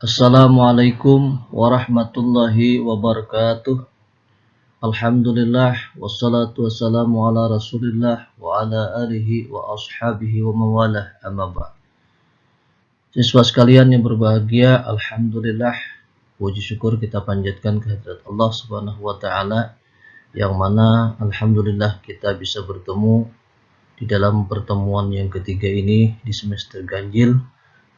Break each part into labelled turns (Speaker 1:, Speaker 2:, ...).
Speaker 1: Assalamualaikum warahmatullahi wabarakatuh. Alhamdulillah wassalatu wassalamu ala Rasulillah wa ala alihi wa ashabihi wa mawalah amma ba'd. Siswa sekalian yang berbahagia, alhamdulillah puji syukur kita panjatkan kehadirat Allah Subhanahu wa taala yang mana alhamdulillah kita bisa bertemu di dalam pertemuan yang ketiga ini di semester ganjil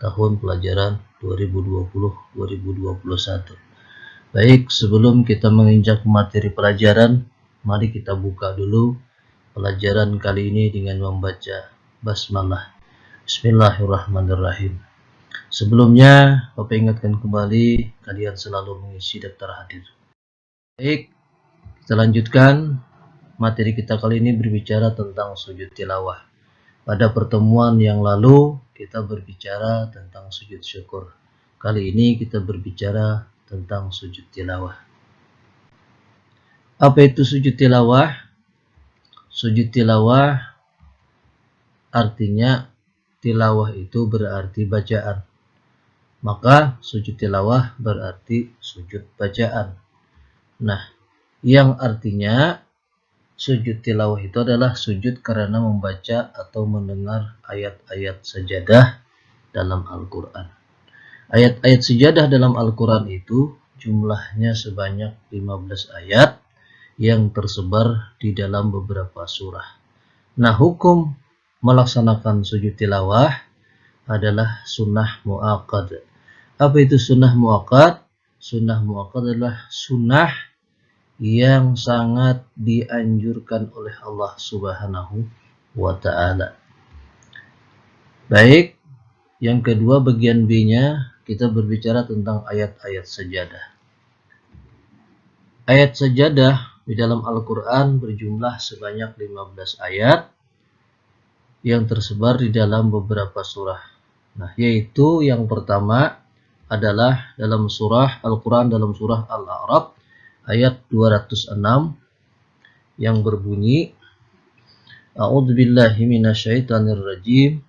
Speaker 1: tahun pelajaran 2020-2021. Baik, sebelum kita menginjak materi pelajaran, mari kita buka dulu pelajaran kali ini dengan membaca basmalah. Bismillahirrahmanirrahim. Sebelumnya, Bapak ingatkan kembali kalian selalu mengisi daftar hadir. Baik, kita lanjutkan. Materi kita kali ini berbicara tentang sujud tilawah. Pada pertemuan yang lalu kita berbicara tentang sujud syukur. Kali ini kita berbicara tentang sujud tilawah. Apa itu sujud tilawah? Sujud tilawah artinya tilawah itu berarti bacaan. Maka sujud tilawah berarti sujud bacaan. Nah, yang artinya sujud tilawah itu adalah sujud karena membaca atau mendengar ayat-ayat sajadah dalam Al-Quran. Ayat-ayat sajadah dalam Al-Quran itu jumlahnya sebanyak 15 ayat yang tersebar di dalam beberapa surah. Nah, hukum melaksanakan sujud tilawah adalah sunnah muakkad. Apa itu sunnah muakkad? Sunnah muakkad adalah sunnah yang sangat dianjurkan oleh Allah Subhanahu wa ta'ala. Baik, yang kedua bagian B-nya kita berbicara tentang ayat-ayat sajadah. Ayat sajadah di dalam Al-Quran berjumlah sebanyak 15 ayat yang tersebar di dalam beberapa surah. Nah, yaitu yang pertama adalah dalam surah Al-Quran dalam surah Al-A'raf ayat 206 yang berbunyi A'udzubillahi minasyaitonirrajim.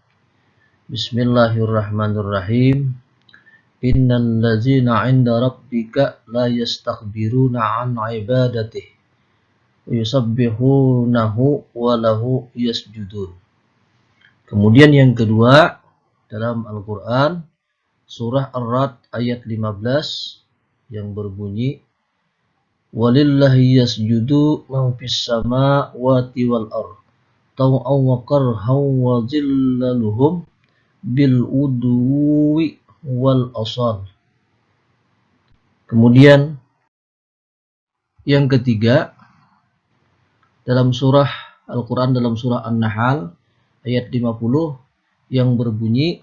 Speaker 1: Bismillahirrahmanirrahim. Innal ladzina 'inda rabbika la yastakbiruna 'an 'ibadatihi wa yusabbihunahu wa lahu yasjudun. Kemudian yang kedua dalam Al-Qur'an surah Ar-Ra'd ayat 15 yang berbunyi Walillahi yasjudu man fis samawati wal ardh taw'an wa karhan wa zillaluhum bil udwi wal asal. Kemudian yang ketiga dalam surah Al-Quran dalam surah An-Nahl ayat 50 yang berbunyi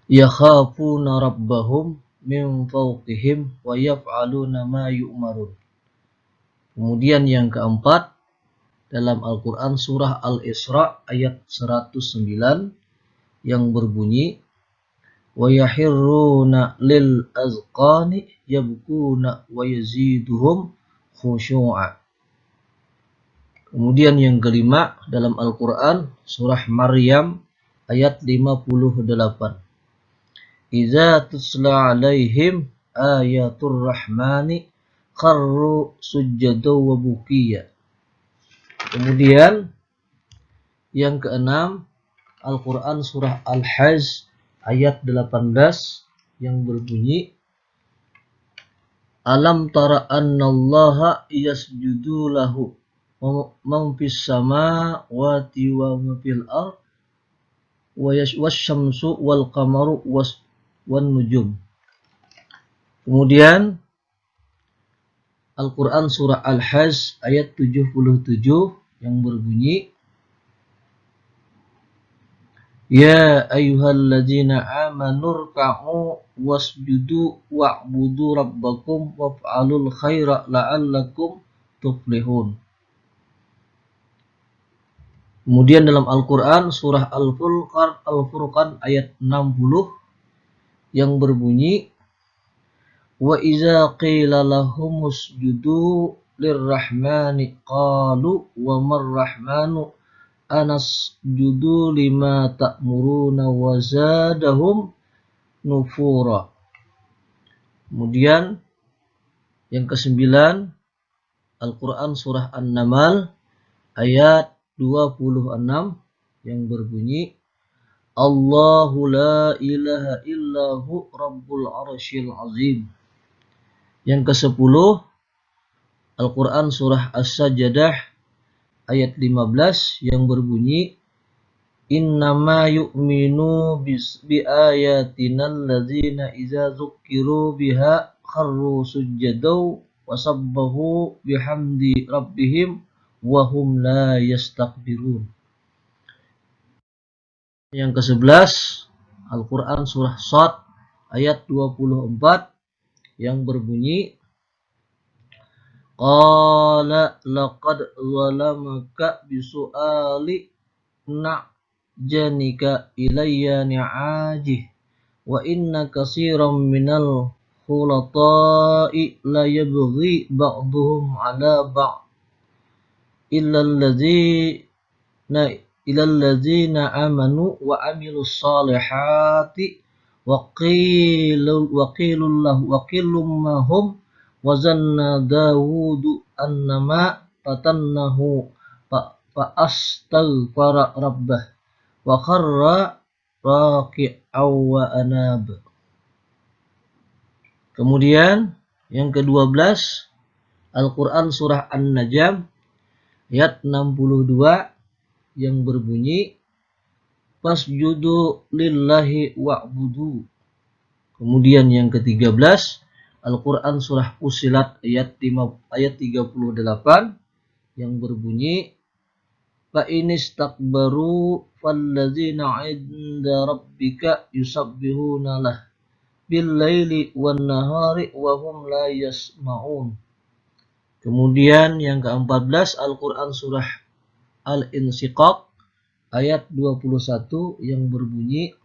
Speaker 1: yakhafuna rabbahum min fawqihim wa yaf'aluna ma yu'marun. Kemudian yang keempat dalam Al-Quran surah Al-Isra ayat 109 yang berbunyi wa yahirruna lil azqani yabkuna wa yaziduhum khusyu'a. Kemudian yang kelima dalam Al-Quran surah Maryam ayat 58 Iza tusla alaihim ayatur rahmani kharru sujjadu wa bukiya. Kemudian yang keenam Al-Quran surah Al-Hajj ayat 18 yang berbunyi Alam tara annallaha yasjudu lahu man fis samawati wa ma fil ardh wasyamsu wal qamaru wan nujum. Kemudian Al-Quran surah Al-Hajj ayat 77 yang berbunyi Ya ayyuhalladzina amanu rka'u wasjudu wa'budu rabbakum waf'alul khaira la'allakum tuflihun. Kemudian dalam Al-Quran surah Al-Furqan ayat 60 yang berbunyi Wa iza qila lahum usjudu lirrahmani qalu wa marrahmanu anasjudu lima ta'muruna wa zadahum nufura. Kemudian yang ke-9 Al-Quran surah An-Naml ayat 26 yang berbunyi Allahu la ilaha illahu rabbul arsyil azim. Yang ke-10 Al-Quran surah As-Sajdah ayat 15 yang berbunyi Innama yu'minu bi ayatina alladzina iza zukkiru biha kharru sujjadaw wasabbahu bihamdi rabbihim wa hum la yastakbirun. Yang ke-11 Al-Quran surah Shad ayat 24 yang berbunyi Qala laqad zalamaka bisu'ali na'janika ilayya ni'ajih wa inna katsiran minal khulata'i la yabghi ba'duhum 'ala ba'd illal ladzina amanu wa 'amilus salihati wa qilul mahum wa zanna Dawudu annama fatannahu fa astaghfara rabbah wa kharra raki'aw wa anab. Kemudian yang ke-12 Al-Quran surah An-Najm ayat 62 yang berbunyi Fasjudu lillahi wa'budu. Kemudian yang ke-13 Al-Quran surah Fussilat ayat 38 yang berbunyi Fa inistakbaru falladzina 'inda rabbika yusabbihuna lah bil laili wan nahari wa hum la yasma'un. Kemudian yang ke-14 Al-Quran surah Al-Insyiqaq ayat 21 yang berbunyi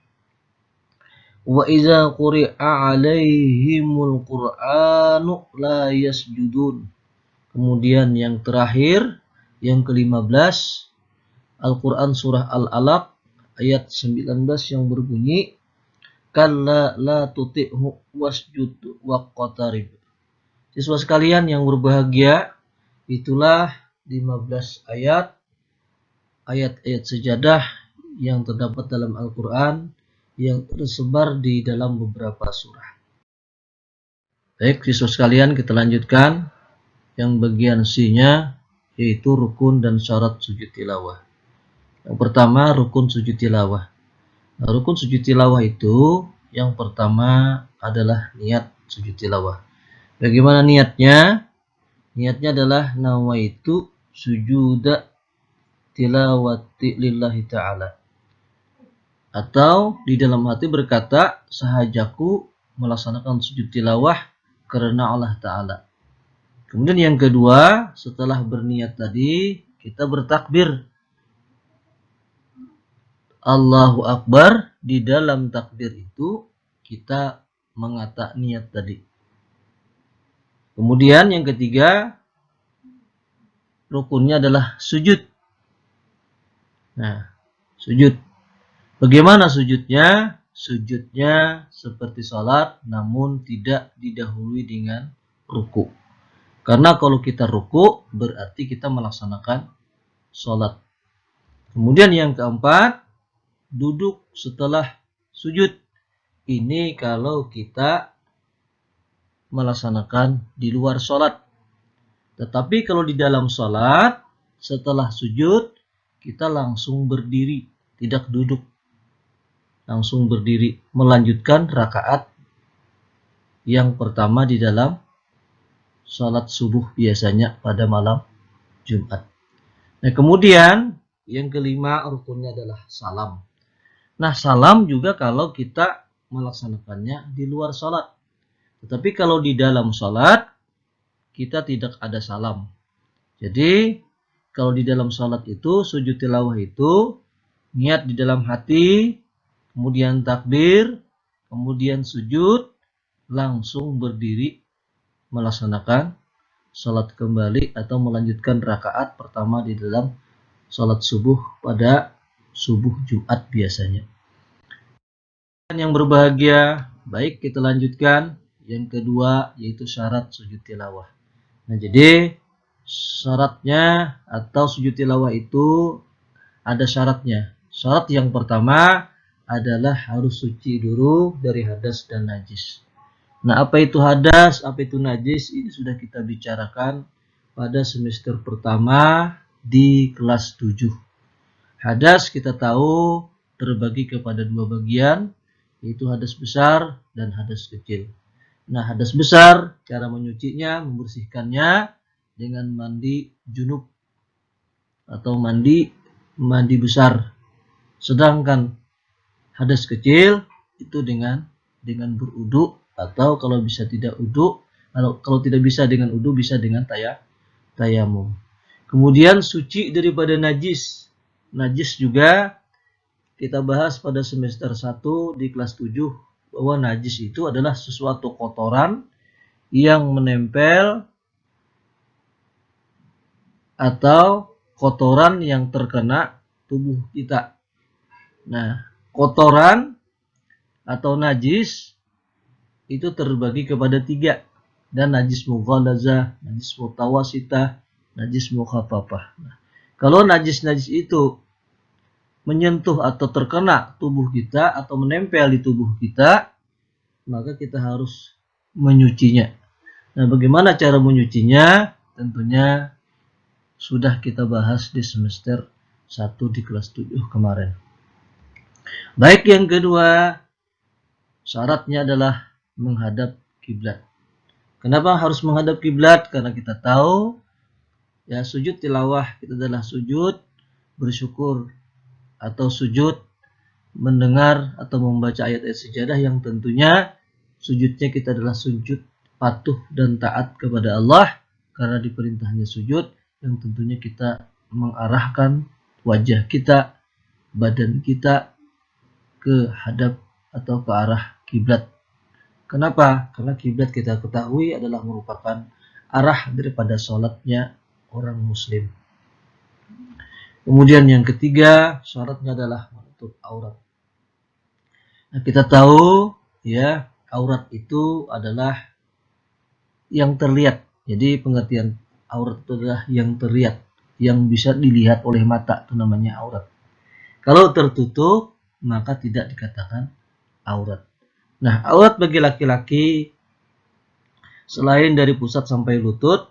Speaker 1: Wa iza quri'a 'alaihimul Qur'anu la yasjudun. Kemudian yang terakhir yang ke-15 Al-Quran surah Al-Alaq ayat 19 yang berbunyi Kalla la tuti'hu wasjud waqtarib. Siswa sekalian yang berbahagia, itulah 15 ayat-ayat sejadah yang terdapat dalam Al-Quran yang tersebar di dalam beberapa surah. Baik, siswa sekalian, kita lanjutkan yang bagian C-nya, yaitu rukun dan syarat sujud tilawah. Yang pertama, rukun sujud tilawah. Nah, rukun sujud tilawah itu yang pertama adalah niat sujud tilawah. Bagaimana niatnya? Niatnya adalah nawaitu sujuda tilawati lillahi ta'ala. Atau di dalam hati berkata, sahajaku melaksanakan sujud tilawah karena Allah Ta'ala. Kemudian yang kedua, setelah berniat tadi, kita bertakbir. Allahu Akbar, di dalam takbir itu kita mengata niat tadi. Kemudian yang ketiga, rukunnya adalah sujud. Nah, sujud. Bagaimana sujudnya? Sujudnya seperti sholat, namun tidak didahului dengan ruku. Karena kalau kita ruku, berarti kita melaksanakan sholat. Kemudian yang keempat, duduk setelah sujud. Ini kalau kita melaksanakan di luar sholat. Tetapi kalau di dalam sholat, setelah sujud, kita langsung berdiri, tidak duduk. Langsung berdiri, melanjutkan rakaat yang pertama di dalam sholat subuh biasanya pada malam Jumat. Nah, kemudian yang kelima rukunnya adalah salam. Nah, salam juga kalau kita melaksanakannya di luar sholat. Tetapi kalau di dalam sholat, kita tidak ada salam. Jadi, kalau di dalam sholat itu, sujud tilawah itu, niat di dalam hati, kemudian takbir, kemudian sujud, langsung berdiri, melaksanakan sholat kembali atau melanjutkan rakaat pertama di dalam sholat subuh pada subuh Jumat biasanya. Dan yang berbahagia, baik kita lanjutkan. Yang kedua yaitu syarat sujud tilawah. Nah, jadi syaratnya atau sujud tilawah itu ada syaratnya. Syarat yang pertama adalah harus suci dulu dari hadas dan najis. Nah, apa itu hadas, apa itu najis, ini sudah kita bicarakan pada semester pertama di kelas 7. Hadas kita tahu terbagi kepada dua bagian, yaitu hadas besar dan hadas kecil. Nah, hadas besar, cara menyucinya, membersihkannya dengan mandi junub atau mandi besar. Sedangkan hadas kecil itu dengan berudu, atau kalau bisa tidak udu, kalau tidak bisa dengan udu, bisa dengan tayamum. Kemudian suci daripada najis. Najis juga kita bahas pada semester 1 di kelas 7 bahwa najis itu adalah sesuatu kotoran yang menempel atau kotoran yang terkena tubuh kita. Nah, kotoran atau najis itu terbagi kepada 3. Dan najis mughalazah, najis mutawasitah, najis mukhafafah. Nah, kalau najis-najis itu menyentuh atau terkena tubuh kita atau menempel di tubuh kita, maka kita harus menyucinya. Nah, bagaimana cara menyucinya? Tentunya sudah kita bahas di semester 1 di kelas 7 kemarin. Baik, yang kedua, syaratnya adalah menghadap kiblat. Kenapa harus menghadap kiblat? Karena kita tahu ya, sujud tilawah itu adalah sujud bersyukur atau sujud mendengar atau membaca ayat-ayat sejadah yang tentunya sujudnya kita adalah sujud patuh dan taat kepada Allah karena diperintahnya sujud, yang tentunya kita mengarahkan wajah kita, badan kita ke hadap atau ke arah kiblat. Kenapa? Karena kiblat kita ketahui adalah merupakan arah daripada sholatnya orang muslim. Kemudian yang ketiga, syaratnya adalah menutup aurat. Nah, kita tahu ya, aurat itu adalah yang terlihat. Jadi pengertian aurat itu adalah yang terlihat, yang bisa dilihat oleh mata, itu namanya aurat. Kalau tertutup, maka tidak dikatakan aurat. Nah, aurat bagi laki-laki selain dari pusat sampai lutut,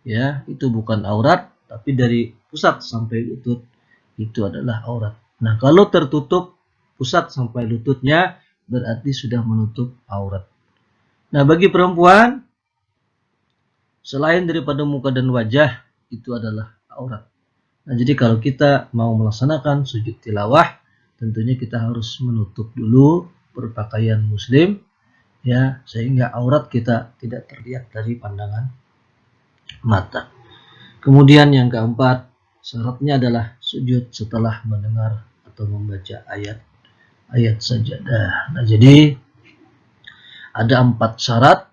Speaker 1: ya, itu bukan aurat, tapi dari pusat sampai lutut itu adalah aurat. Nah, kalau tertutup pusat sampai lututnya berarti sudah menutup aurat. Nah, bagi perempuan selain daripada muka dan wajah itu adalah aurat. Nah, jadi kalau kita mau melaksanakan sujud tilawah, tentunya kita harus menutup dulu berpakaian muslim, ya, sehingga aurat kita tidak terlihat dari pandangan mata. Kemudian yang keempat, syaratnya adalah sujud setelah mendengar atau membaca ayat sajadah. Nah, jadi ada 4 syarat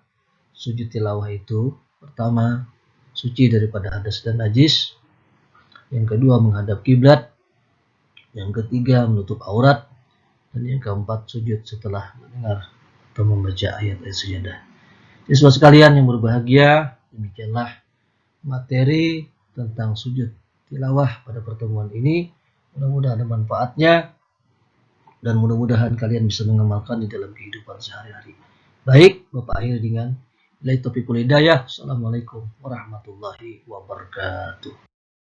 Speaker 1: sujud tilawah itu. Pertama, suci daripada hadas dan najis. Yang kedua, menghadap kiblat. Yang ketiga, menutup aurat. Dan yang keempat, sujud setelah mendengar atau membaca ayat-ayat sajadah. Siswa sekalian yang berbahagia, demikianlah materi tentang sujud tilawah pada pertemuan ini. Mudah-mudahan ada manfaatnya dan mudah-mudahan kalian bisa mengamalkan di dalam kehidupan sehari-hari. Baik, Bapak akhiri dengan Assalamualaikum warahmatullahi wabarakatuh.